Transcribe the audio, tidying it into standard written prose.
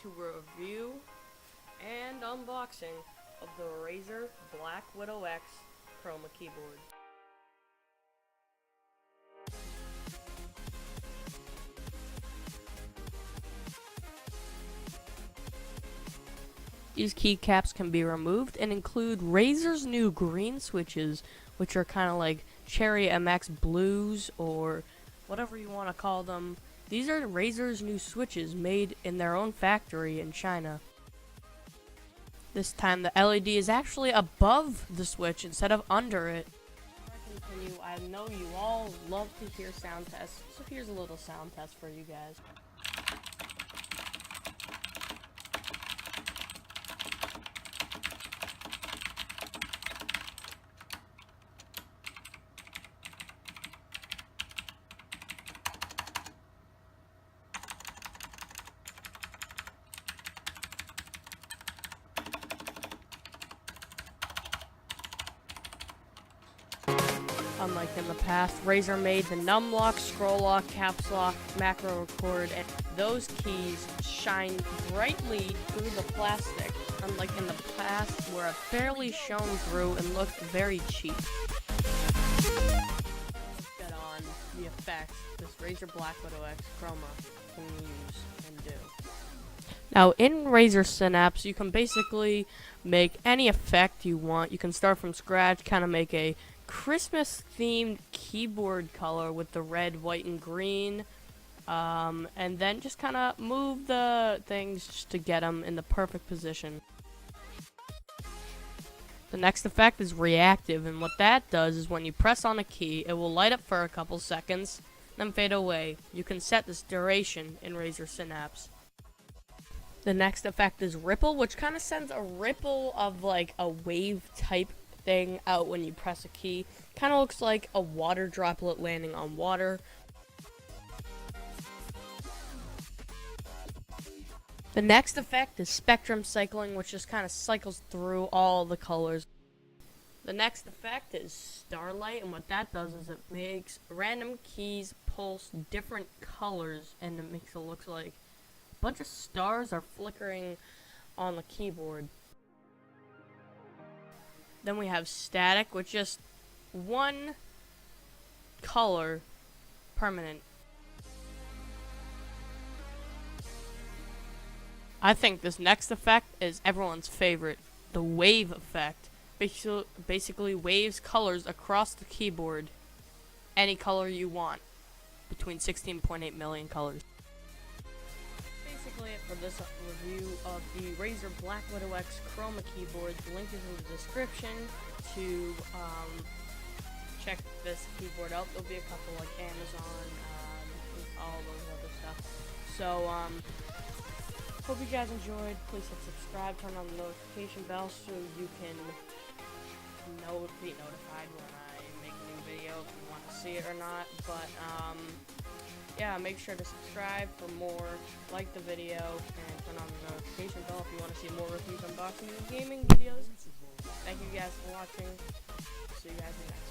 to review and unboxing of the Razer Blackwidow X Chroma keyboard. These keycaps can be removed and include Razer's new green switches, which are kind of like Cherry MX Blues or whatever you want to call them. These are Razer's new switches made in their own factory in China. This time the LED is actually above the switch instead of under it. Before I continue, I know you all love to hear sound tests, so here's a little sound test for you guys. Unlike in the past, Razer made the num lock, scroll lock, caps lock, macro record, and those keys shine brightly through the plastic, unlike in the past where it barely shone through and looked very cheap. Get on the effects this Razer Blackwidow X Chroma can use and do. Now, in Razer Synapse, you can basically make any effect you want. You can start from scratch, kind of make a Christmas-themed keyboard color with the red, white, and green, and then just kind of move the things just to get them in the perfect position. The next effect is reactive, and what that does is when you press on a key, it will light up for a couple seconds, then fade away. You can set this duration in Razer Synapse. The next effect is ripple, which kind of sends a ripple of like a wave type thing out when you press a key. Kind of looks like a water droplet landing on water. The next effect is spectrum cycling, which just kind of cycles through all the colors. The next effect is starlight, and what that does is it makes random keys pulse different colors, and it makes it look like a bunch of stars are flickering on the keyboard. Then we have static, which is just one color permanent. I think this next effect is everyone's favorite, the wave effect. Basically waves colors across the keyboard, any color you want, between 16.8 million colors. Basically it for this review of the Razer Blackwidow X Chroma keyboard. The link is in the description to check this keyboard out. There'll be a couple like Amazon, all those other stuff. So hope you guys enjoyed. Please hit subscribe, turn on the notification bell so you can be notified when I make a new video if you want to see it or not. But yeah, make sure to subscribe for more, like the video, and turn on the notification bell if you want to see more reviews, unboxing, and gaming videos. Thank you guys for watching. See you guys in the next one.